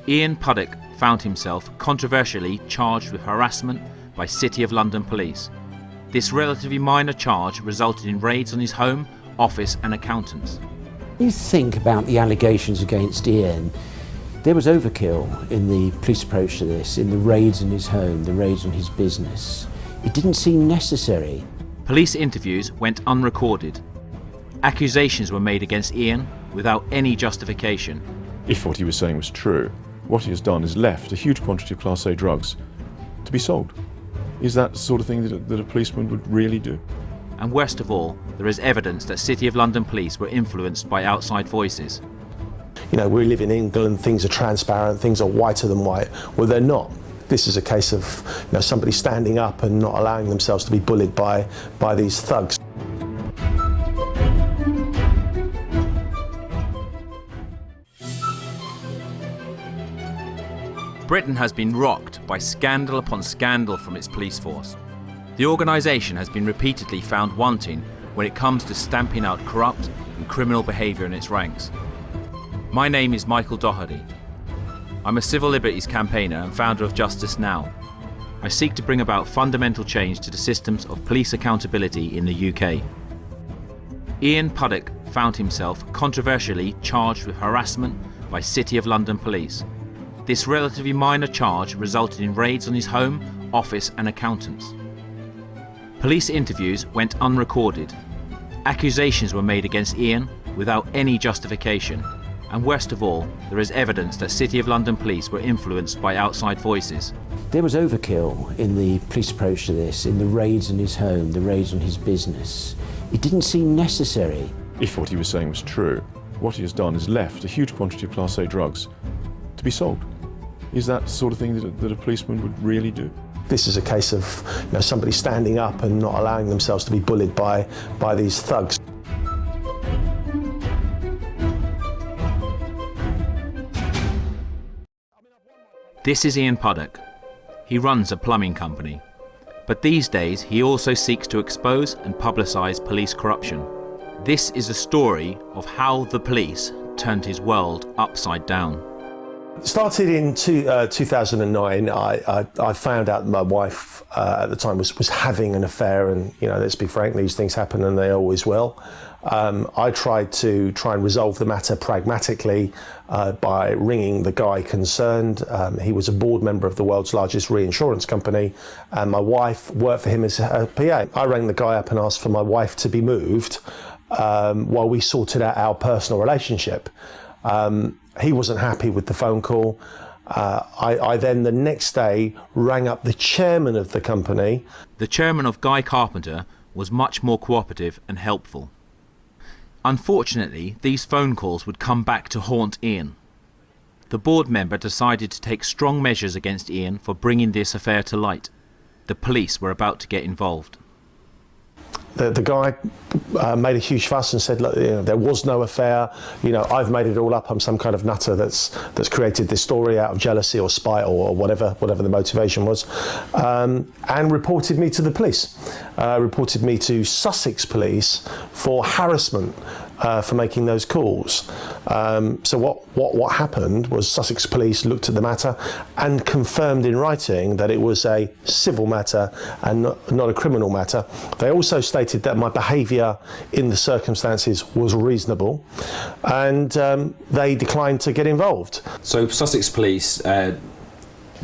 Ian Puddick found himself controversially charged with harassment by City of London police. This relatively minor charge resulted in raids on his home, office and accountants. You think about the allegations against Ian, there was overkill in the police approach to this, in the raids in his home, the raids on his business. It didn't seem necessary. Police interviews went unrecorded. Accusations were made against Ian without any justification. If what he was saying was true, what he has done is left a huge quantity of Class A drugs to be sold. Is that the sort of thing that a policeman would really do? And worst of all, there is evidence that City of London police were influenced by outside voices. You know, we live in England, things are transparent, things are whiter than white. Well, they're not. This is a case of, you know, somebody standing up and not allowing themselves to be bullied by these thugs. Britain has been rocked by scandal upon scandal from its police force. The organisation has been repeatedly found wanting when it comes to stamping out corrupt and criminal behaviour in its ranks. My name is Michael Doherty. I'm a civil liberties campaigner and founder of Justice Now. I seek to bring about fundamental change to the systems of police accountability in the UK. Ian Puddick found himself controversially charged with harassment by City of London police. This relatively minor charge resulted in raids on his home, office and accountants. Police interviews went unrecorded. Accusations were made against Ian without any justification. And worst of all, there is evidence that City of London police were influenced by outside voices. There was overkill in the police approach to this, in the raids in his home, the raids on his business. It didn't seem necessary. If what he was saying was true, what he has done is left a huge quantity of Class A drugs to be sold. Is that the sort of thing that a policeman would really do? This is a case of, you know, somebody standing up and not allowing themselves to be bullied by these thugs. This is Ian Puddick. He runs a plumbing company. But these days he also seeks to expose and publicise police corruption. This is a story of how the police turned his world upside down. It started in 2009. I found out that my wife at the time was having an affair, and, you know, let's be frank, these things happen and they always will. I tried to resolve the matter pragmatically by ringing the guy concerned. He was a board member of the world's largest reinsurance company, and my wife worked for him as her PA. I rang the guy up and asked for my wife to be moved while we sorted out our personal relationship. He wasn't happy with the phone call. I then the next day rang up the chairman of the company. The chairman of Guy Carpenter was much more cooperative and helpful. Unfortunately, these phone calls would come back to haunt Ian. The board member decided to take strong measures against Ian for bringing this affair to light. The police were about to get involved. The guy made a huge fuss and said, look, you know, there was no affair. You know, I've made it all up. I'm some kind of nutter that's created this story out of jealousy or spite or whatever the motivation was, and reported me to the police. Reported me to Sussex Police for harassment for making those calls. So what happened was Sussex Police looked at the matter and confirmed in writing that it was a civil matter and not a criminal matter. They also stated that my behaviour in the circumstances was reasonable, and they declined to get involved. So Sussex Police were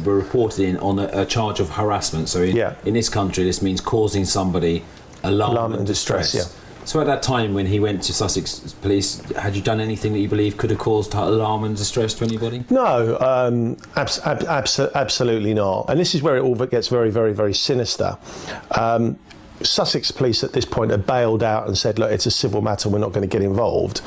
reported in on a charge of harassment. So in this country, this means causing somebody alarm and distress. Yeah. So at that time when he went to Sussex Police, had you done anything that you believe could have caused alarm and distress to anybody? No, absolutely not. And this is where it all gets very, very, very sinister. Sussex Police at this point had bailed out and said, look, it's a civil matter, we're not going to get involved.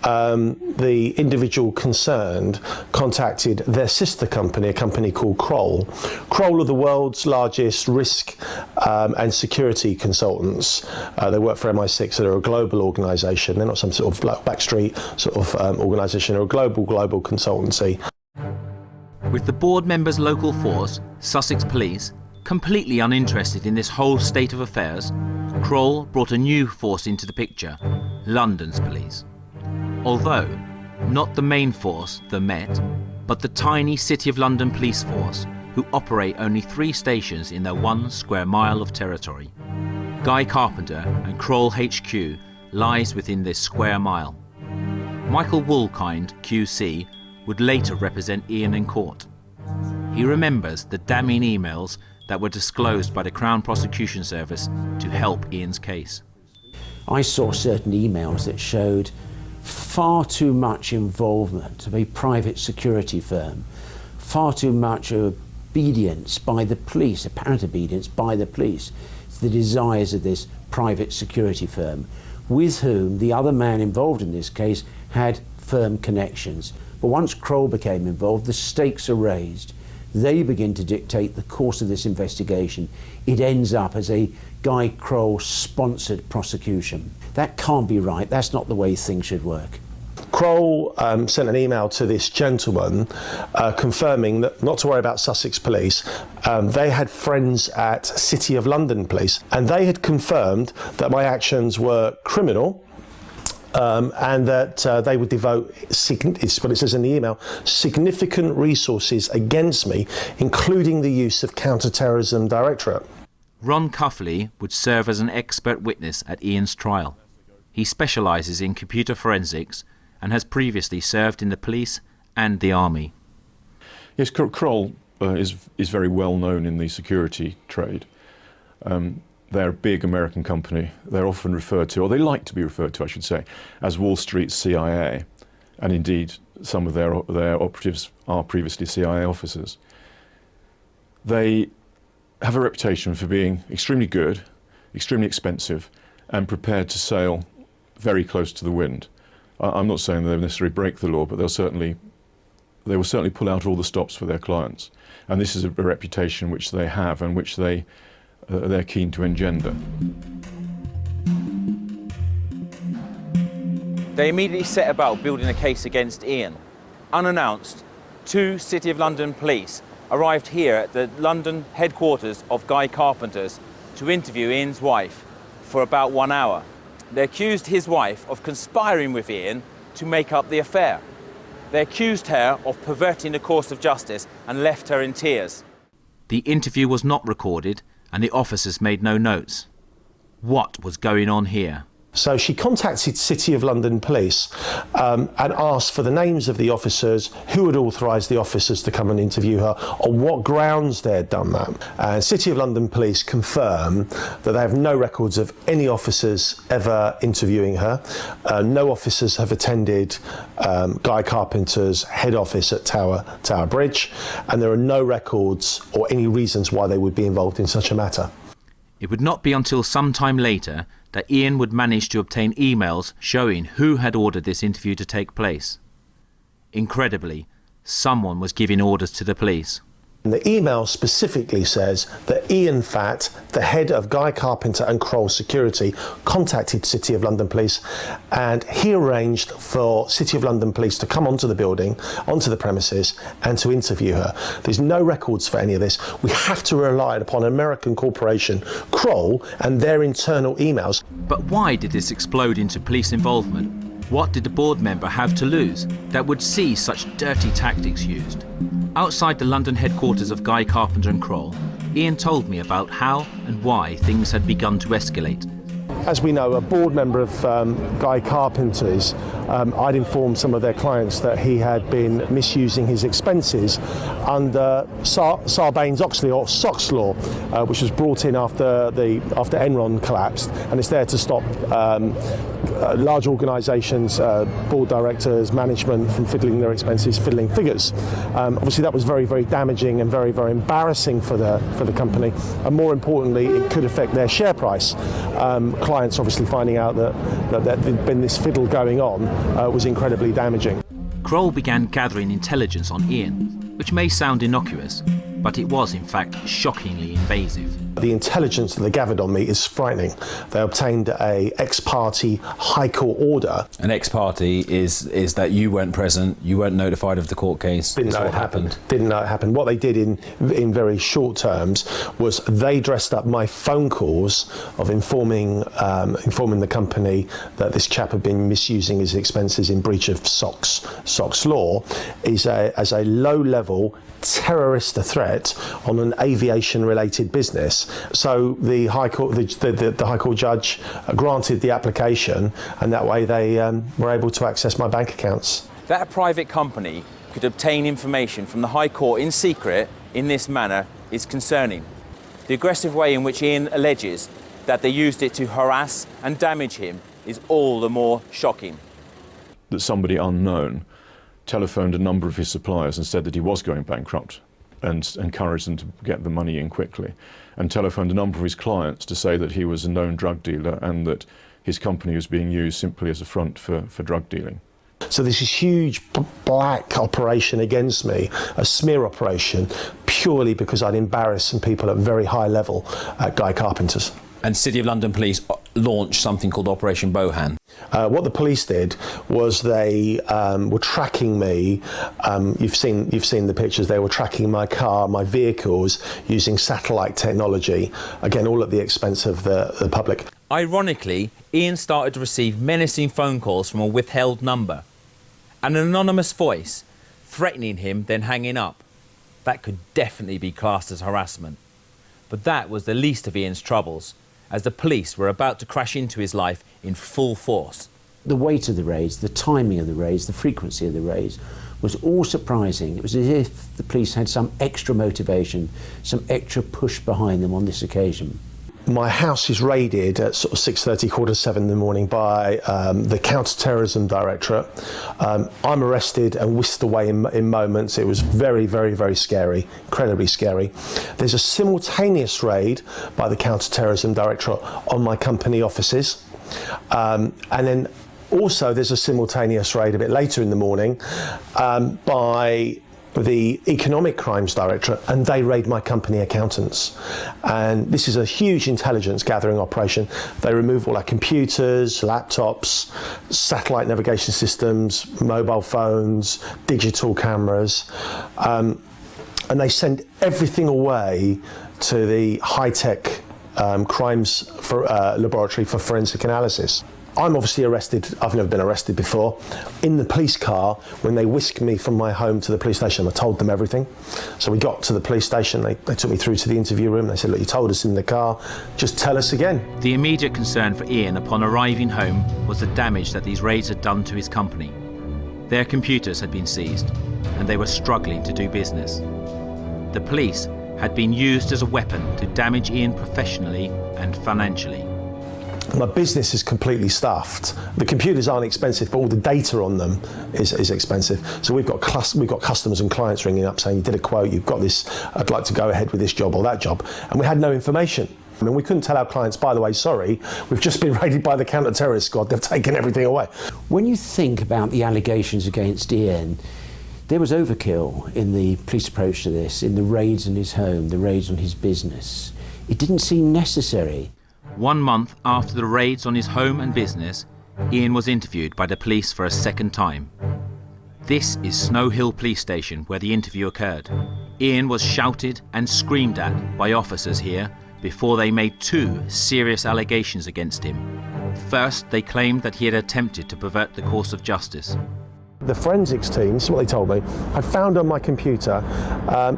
The individual concerned contacted their sister company, a company called Kroll. Kroll are the world's largest risk and security consultants. They work for MI6, so they're a global organisation. They're not some sort of like backstreet sort of organisation, they're a global consultancy. With the board members' local force, Sussex Police, completely uninterested in this whole state of affairs, Kroll brought a new force into the picture, London's police. Although Not the main force, the Met, but the tiny City of London police force, who operate only 3 stations in their 1 square mile of territory. Guy Carpenter and Kroll HQ lies within this square mile. Michael Woolkind, QC, would later represent Ian in court. He remembers the damning emails that were disclosed by the Crown Prosecution Service to help Ian's case. I saw certain emails that showed far too much involvement of a private security firm, far too much obedience by the police, apparent obedience by the police, to the desires of this private security firm, with whom the other man involved in this case had firm connections. But once Kroll became involved, the stakes are raised. They begin to dictate the course of this investigation. It ends up as a Guy Kroll-sponsored prosecution. That can't be right. That's not the way things should work. Kroll sent an email to this gentleman confirming that not to worry about Sussex Police. They had friends at City of London Police, and they had confirmed that my actions were criminal. And that they would devote, it's what it says in the email, significant resources against me, including the use of counter-terrorism directorate. Ron Cuffley would serve as an expert witness at Ian's trial. He specialises in computer forensics and has previously served in the police and the army. Yes, Kroll is very well known in the security trade. They're a big American company. They're often referred to, or they like to be referred to, I should say, as Wall Street's CIA. And indeed, some of their operatives are previously CIA officers. They have a reputation for being extremely good, extremely expensive, and prepared to sail very close to the wind. I'm not saying they'll necessarily break the law, but they will certainly pull out all the stops for their clients. And this is a reputation which they have and which they're keen to engender. They immediately set about building a case against Ian. Unannounced, 2 City of London police arrived here at the London headquarters of Guy Carpenter's to interview Ian's wife for about 1 hour. They accused his wife of conspiring with Ian to make up the affair. They accused her of perverting the course of justice and left her in tears. The interview was not recorded, and the officers made no notes. What was going on here? So she contacted City of London Police and asked for the names of the officers, who had authorised the officers to come and interview her, on what grounds they had done that. And City of London Police confirm that they have no records of any officers ever interviewing her. No officers have attended Guy Carpenter's head office at Tower Bridge, and there are no records or any reasons why they would be involved in such a matter. It would not be until some time later that Ian would manage to obtain emails showing who had ordered this interview to take place. Incredibly, someone was giving orders to the police. And the email specifically says that Ian Fatt, the head of Guy Carpenter and Kroll Security, contacted City of London Police, and he arranged for City of London Police to come onto the building, onto the premises, and to interview her. There's no records for any of this. We have to rely upon an American corporation, Kroll, and their internal emails. But why did this explode into police involvement? What did the board member have to lose that would see such dirty tactics used? Outside the London headquarters of Guy Carpenter and Kroll, Ian told me about how and why things had begun to escalate. As we know, a board member of Guy Carpenter's, I'd informed some of their clients that he had been misusing his expenses under Sarbanes-Oxley or SOX law, which was brought in after Enron collapsed, and it's there to stop large organisations, board directors, management from fiddling their expenses, fiddling figures. Obviously, that was very, very damaging and very, very embarrassing for the company, and more importantly, it could affect their share price. Clients obviously finding out that there'd been this fiddle going on was incredibly damaging. Kroll began gathering intelligence on Ian, which may sound innocuous, but it was in fact shockingly invasive. The intelligence that they gathered on me is frightening. They obtained a ex-parte High Court order. An ex-parte is that you weren't present, you weren't notified of the court case. Didn't know it happened. Didn't know it happened. What they did in very short terms was they dressed up my phone calls of informing the company that this chap had been misusing his expenses in breach of SOX law as a low-level terrorist threat on an aviation-related business. So the High Court, the High Court judge granted the application, and that way they were able to access my bank accounts. That a private company could obtain information from the High Court in secret in this manner is concerning. The aggressive way in which Ian alleges that they used it to harass and damage him is all the more shocking. That somebody unknown telephoned a number of his suppliers and said that he was going bankrupt and encouraged them to get the money in quickly, and telephoned a number of his clients to say that he was a known drug dealer and that his company was being used simply as a front for drug dealing. So this is huge black operation against me, a smear operation, purely because I'd embarrassed some people at very high level at Guy Carpenter's. And City of London Police launched something called Operation Bohan. What the police did was they were tracking me. You've seen the pictures. They were tracking my car, my vehicles, using satellite technology. Again, all at the expense of the public. Ironically, Ian started to receive menacing phone calls from a withheld number. An anonymous voice threatening him, then hanging up. That could definitely be classed as harassment. But that was the least of Ian's troubles, as the police were about to crash into his life in full force. The weight of the raids, the timing of the raids, the frequency of the raids was all surprising. It was as if the police had some extra motivation, some extra push behind them on this occasion. My house is raided at sort of 6:30, 7:15 in the morning by the Counter-Terrorism Directorate. I'm arrested and whisked away in moments. It was very, very, very scary, incredibly scary. There's a simultaneous raid by the Counter-Terrorism Directorate on my company offices. And then also there's a simultaneous raid a bit later in the morning by the Economic Crimes Directorate, and they raid my company accountants. And this is a huge intelligence gathering operation. They remove all our computers, laptops, satellite navigation systems, mobile phones, digital cameras, and they send everything away to the high-tech crimes laboratory for forensic analysis. I'm obviously arrested. I've never been arrested before. In the police car, when they whisked me from my home to the police station, I told them everything. So we got to the police station, they took me through to the interview room. They said, look, you told us in the car, just tell us again. The immediate concern for Ian upon arriving home was the damage that these raids had done to his company. Their computers had been seized, and they were struggling to do business. The police had been used as a weapon to damage Ian professionally and financially. My business is completely stuffed. The computers aren't expensive, but all the data on them is expensive. So we've got customers and clients ringing up saying, you did a quote, you've got this, I'd like to go ahead with this job or that job. And we had no information. I mean, we couldn't tell our clients, by the way, sorry, we've just been raided by the counter-terrorist squad, they've taken everything away. When you think about the allegations against Ian, there was overkill in the police approach to this, in the raids on his home, the raids on his business. It didn't seem necessary. 1 month after the raids on his home and business, Ian was interviewed by the police for a second time. This is Snow Hill Police Station where the interview occurred. Ian was shouted and screamed at by officers here before they made 2 serious allegations against him. First, they claimed that he had attempted to pervert the course of justice. The forensics team, this is what they told me, had found on my computer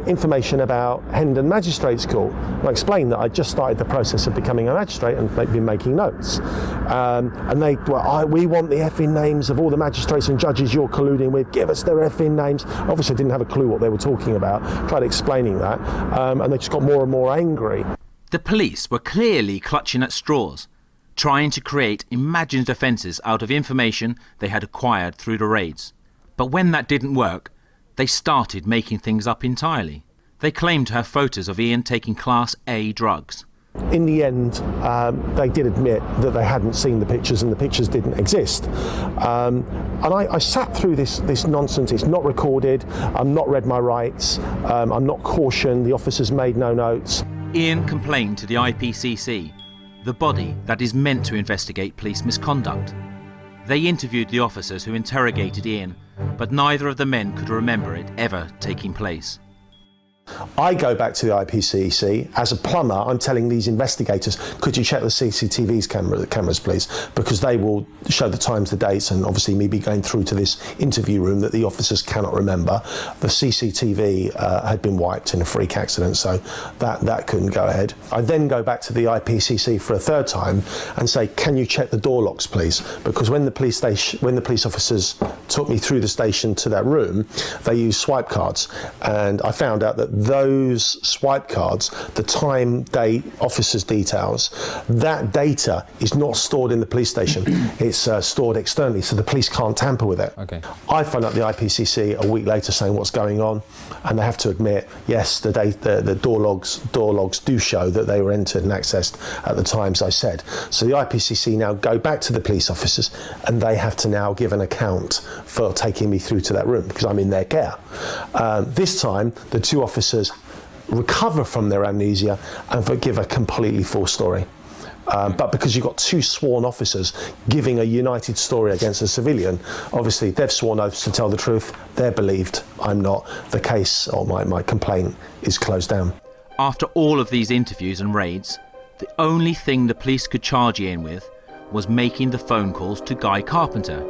information about Hendon Magistrates Court. I explained that I'd just started the process of becoming a magistrate and been making notes. And they, well, we want the effing names of all the magistrates and judges you're colluding with, give us their effing names. Obviously I didn't have a clue what they were talking about, tried explaining that, and they just got more and more angry. The police were clearly clutching at straws, trying to create imagined offences out of information they had acquired through the raids. But when that didn't work, they started making things up entirely. They claimed to have photos of Ian taking Class A drugs. In the end, they did admit that they hadn't seen the pictures and the pictures didn't exist. And I sat through this nonsense. It's not recorded. I'm not read my rights. I'm not cautioned. The officers made no notes. Ian complained to the IPCC, the body that is meant to investigate police misconduct. They interviewed the officers who interrogated Ian, but neither of the men could remember it ever taking place. I go back to the IPCC. As a plumber, I'm telling these investigators, could you check the CCTV's cameras, please? Because they will show the times, the dates, and obviously me be going through to this interview room that the officers cannot remember. The CCTV had been wiped in a freak accident, so that couldn't go ahead. I then go back to the IPCC for a third time and say, can you check the door locks, please? Because when the police officers took me through the station to that room, they used swipe cards, and I found out that those swipe cards, the time, date, officers' details, that data is not stored in the police station. It's stored externally, so the police can't tamper with it. Okay. I phone up the IPCC a week later saying what's going on, and they have to admit, yes, the door logs do show that they were entered and accessed at the times I said. So the IPCC now go back to the police officers, and they have to now give an account for taking me through to that room because I'm in their care. This time, the two officers recover from their amnesia and give a completely false story. But because you've got two sworn officers giving a united story against a civilian, obviously they've sworn oaths to tell the truth, they're believed, I'm not. The case, or my complaint, is closed down. After all of these interviews and raids, the only thing the police could charge Ian with was making the phone calls to Guy Carpenter.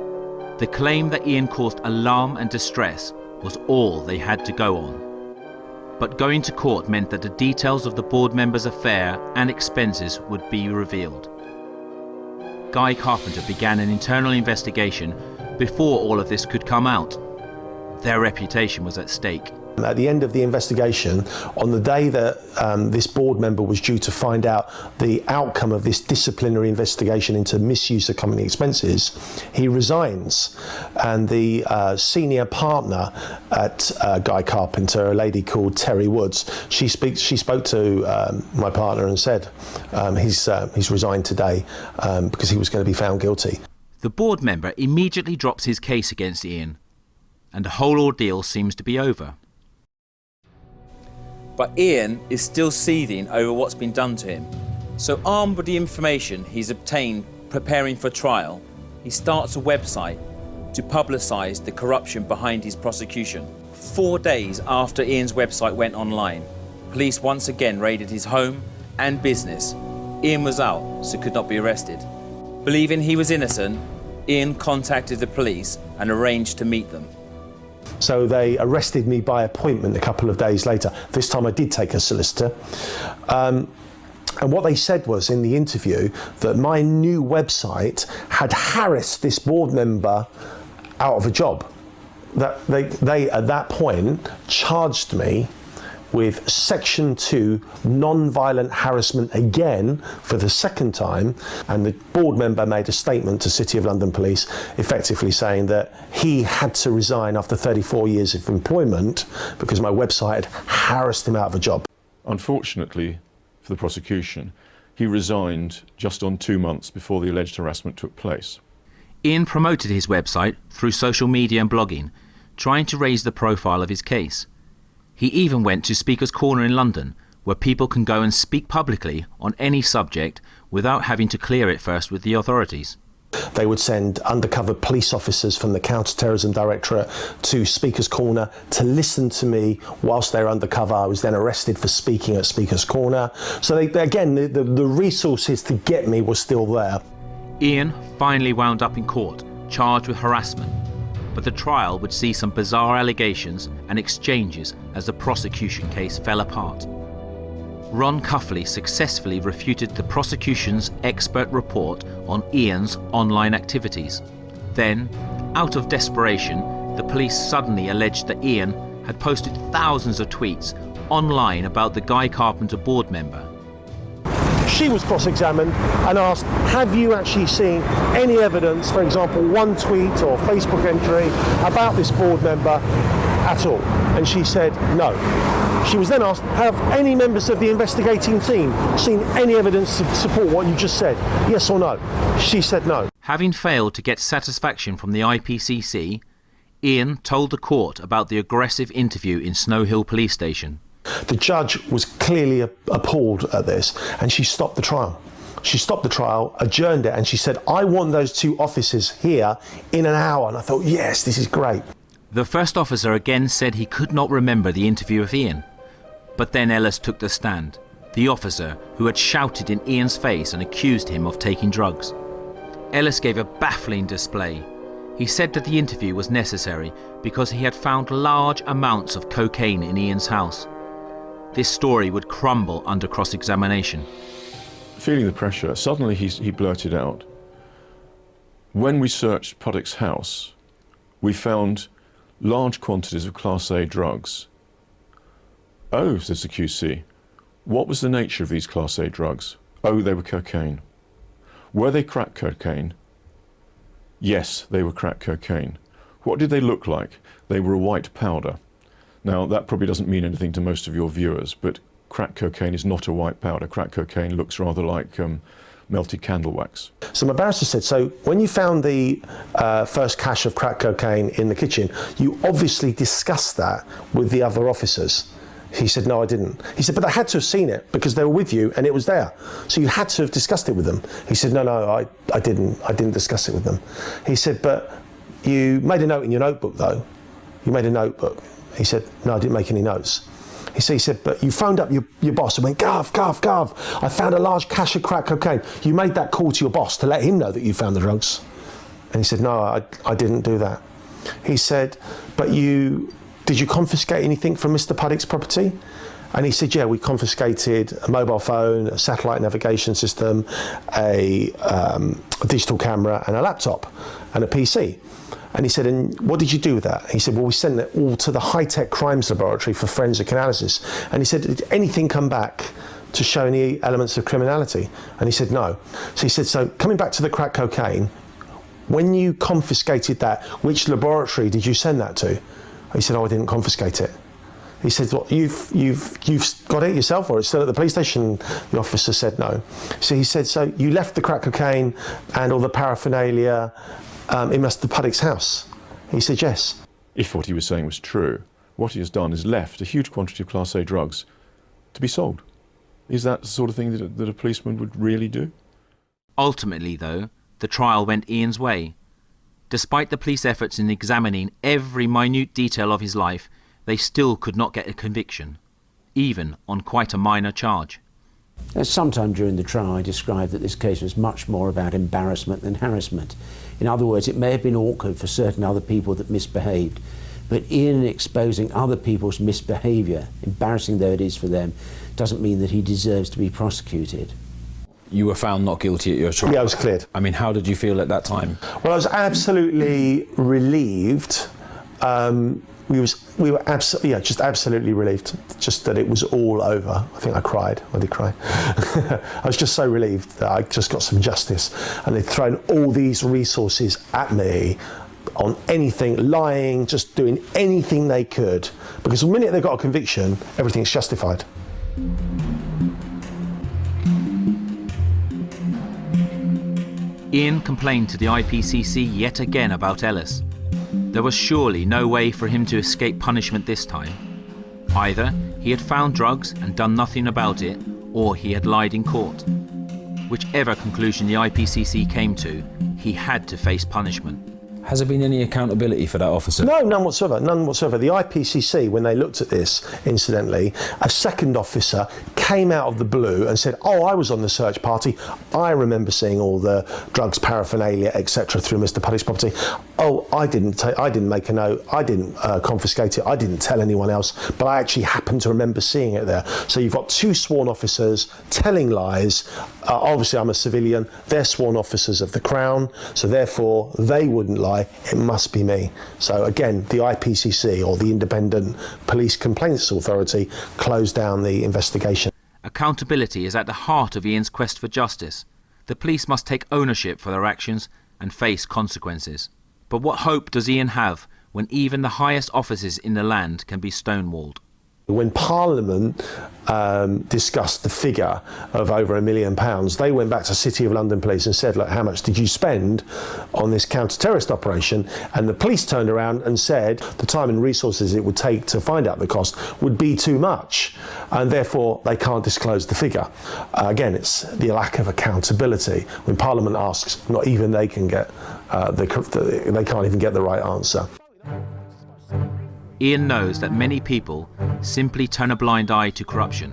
The claim that Ian caused alarm and distress was all they had to go on. But going to court meant that the details of the board members' affair and expenses would be revealed. Guy Carpenter began an internal investigation before all of this could come out. Their reputation was at stake. At the end of the investigation, on the day that this board member was due to find out the outcome of this disciplinary investigation into misuse of company expenses, he resigns. And the senior partner at Guy Carpenter, a lady called Terry Woods, she spoke to my partner and said he's resigned today because he was going to be found guilty. The board member immediately drops his case against Ian, and the whole ordeal seems to be over. But Ian is still seething over what's been done to him. So armed with the information he's obtained preparing for trial, he starts a website to publicise the corruption behind his prosecution. 4 days after Ian's website went online, police once again raided his home and business. Ian was out, so could not be arrested. Believing he was innocent, Ian contacted the police and arranged to meet them. So they arrested me by appointment a couple of days later. This time I did take a solicitor. And what they said was in the interview that my new website had harassed this board member out of a job. That they at that point charged me with Section 2 non-violent harassment again for the second time, and the board member made a statement to City of London Police effectively saying that he had to resign after 34 years of employment because my website had harassed him out of a job. Unfortunately for the prosecution, he resigned just on 2 months before the alleged harassment took place. Ian promoted his website through social media and blogging, trying to raise the profile of his case. He even went to Speaker's Corner in London, where people can go and speak publicly on any subject without having to clear it first with the authorities. They would send undercover police officers from the Counter-Terrorism Directorate to Speaker's Corner to listen to me whilst they're undercover. I was then arrested for speaking at Speaker's Corner. So again, the resources to get me were still there. Ian finally wound up in court, charged with harassment. But the trial would see some bizarre allegations and exchanges as the prosecution case fell apart. Ron Cuffley successfully refuted the prosecution's expert report on Ian's online activities. Then, out of desperation, the police suddenly alleged that Ian had posted thousands of tweets online about the Guy Carpenter board member. She was cross-examined and asked, have you actually seen any evidence, for example, one tweet or Facebook entry about this board member at all? And she said no. She was then asked, have any members of the investigating team seen any evidence to support what you just said? Yes or no? She said no. Having failed to get satisfaction from the IPCC, Ian told the court about the aggressive interview in Snow Hill Police Station. The judge was clearly appalled at this, and she stopped the trial. She stopped the trial, adjourned it, and she said, I want those 2 officers here in an hour. And I thought, yes, this is great. The first officer again said he could not remember the interview with Ian. But then Ellis took the stand, the officer who had shouted in Ian's face and accused him of taking drugs. Ellis gave a baffling display. He said that the interview was necessary because he had found large amounts of cocaine in Ian's house. This story would crumble under cross-examination. Feeling the pressure, suddenly he blurted out, when we searched Puddick's house, we found large quantities of Class A drugs. Oh, says the QC, what was the nature of these Class A drugs? Oh, they were cocaine. Were they crack cocaine? Yes, they were crack cocaine. What did they look like? They were a white powder. Now, that probably doesn't mean anything to most of your viewers, but crack cocaine is not a white powder. Crack cocaine looks rather like melted candle wax. So my barrister said, so when you found the first cache of crack cocaine in the kitchen, you obviously discussed that with the other officers. He said, no, I didn't. He said, but they had to have seen it because they were with you and it was there. So you had to have discussed it with them. He said, no, I didn't discuss it with them. He said, but you made a note in your notebook though. You made a notebook. He said, no, I didn't make any notes. He said, but you phoned up your boss and went, Gav, I found a large cache of crack cocaine. You made that call to your boss to let him know that you found the drugs. And he said, no, I didn't do that. He said, but did you confiscate anything from Mr. Puddick's property? And he said, yeah, we confiscated a mobile phone, a satellite navigation system, a digital camera and a laptop and a PC. And he said, and what did you do with that? He said, well, we sent it all to the high-tech crimes laboratory for forensic analysis. And he said, did anything come back to show any elements of criminality? And he said, no. So he said, so coming back to the crack cocaine, when you confiscated that, which laboratory did you send that to? He said, oh, I didn't confiscate it. He said, well, you've got it yourself, or it's still at the police station? The officer said no. So he said, so you left the crack cocaine and all the paraphernalia in Mr. Puddick's house? He said, yes. If what he was saying was true, what he has done is left a huge quantity of Class A drugs to be sold. Is that the sort of thing that a policeman would really do? Ultimately, though, the trial went Ian's way. Despite the police efforts in examining every minute detail of his life, they still could not get a conviction, even on quite a minor charge. Sometime during the trial I described that this case was much more about embarrassment than harassment. In other words, it may have been awkward for certain other people that misbehaved, but in exposing other people's misbehaviour, embarrassing though it is for them, doesn't mean that he deserves to be prosecuted. You were found not guilty at your trial? Yeah, I was cleared. I mean, how did you feel at that time? Well, I was absolutely relieved. We were just absolutely relieved, just that it was all over. I think I cried. I did cry. I was just so relieved that I just got some justice, and they'd thrown all these resources at me on anything, lying, just doing anything they could, because the minute they got a conviction, everything's justified. Ian complained to the IPCC yet again about Ellis. There was surely no way for him to escape punishment this time. Either he had found drugs and done nothing about it, or he had lied in court. Whichever conclusion the IPCC came to, he had to face punishment. Has there been any accountability for that officer? No, none whatsoever, none whatsoever. The IPCC, when they looked at this, incidentally, a second officer came out of the blue and said, oh, I was on the search party. I remember seeing all the drugs, paraphernalia, etc. through Mr. Puddick's property. Oh, I didn't make a note. I didn't confiscate it. I didn't tell anyone else, but I actually happened to remember seeing it there. So you've got two sworn officers telling lies. Obviously, I'm a civilian. They're sworn officers of the Crown, so therefore they wouldn't lie. It must be me. So again, the IPCC, or the Independent Police Complaints Authority, closed down the investigation. Accountability is at the heart of Ian's quest for justice. The police must take ownership for their actions and face consequences. But what hope does Ian have when even the highest offices in the land can be stonewalled? When Parliament discussed the figure of over £1 million, they went back to City of London Police and said, look, how much did you spend on this counter-terrorist operation? And the police turned around and said the time and resources it would take to find out the cost would be too much, and therefore they can't disclose the figure. Again, it's the lack of accountability. When Parliament asks, not even they can get they can't even get the right answer. Ian knows that many people simply turn a blind eye to corruption.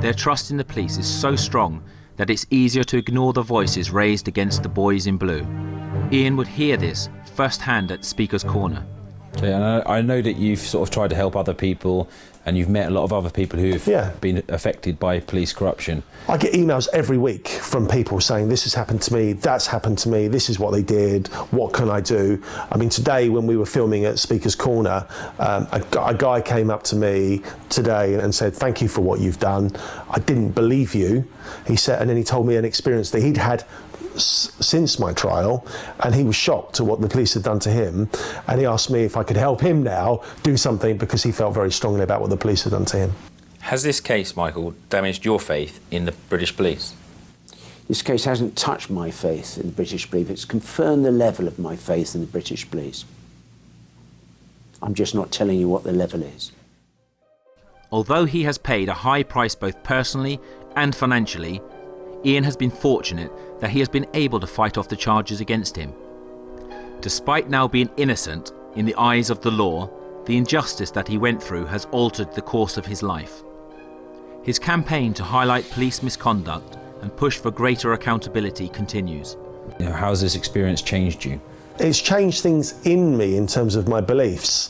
Their trust in the police is so strong that it's easier to ignore the voices raised against the boys in blue. Ian would hear this firsthand at Speaker's Corner. Okay, and I know that you've sort of tried to help other people, and you've met a lot of other people who've been affected by police corruption. I get emails every week from people saying, this has happened to me, that's happened to me, this is what they did, what can I do? I mean, today when we were filming at Speaker's Corner, a guy came up to me today and said, thank you for what you've done. I didn't believe you. He said, and then he told me an experience that he'd had since my trial, and he was shocked at what the police had done to him, and he asked me if I could help him now do something because he felt very strongly about what the police had done to him. Has this case, Michael, damaged your faith in the British police? This case hasn't touched my faith in the British police. It's confirmed the level of my faith in the British police. I'm just not telling you what the level is. Although he has paid a high price both personally and financially, Ian has been fortunate that he has been able to fight off the charges against him. Despite now being innocent in the eyes of the law, the injustice that he went through has altered the course of his life. His campaign to highlight police misconduct and push for greater accountability continues. You know, how has this experience changed you? It's changed things in me in terms of my beliefs,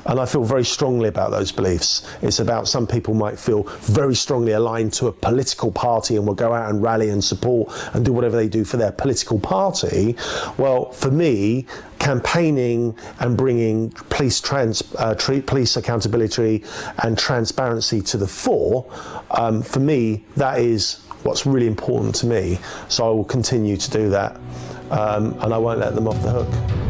and I feel very strongly about those beliefs. It's about, some people might feel very strongly aligned to a political party and will go out and rally and support and do whatever they do for their political party. Well, for me, campaigning and bringing police accountability and transparency to the fore, for me, that is what's really important to me. So I will continue to do that, and I won't let them off the hook.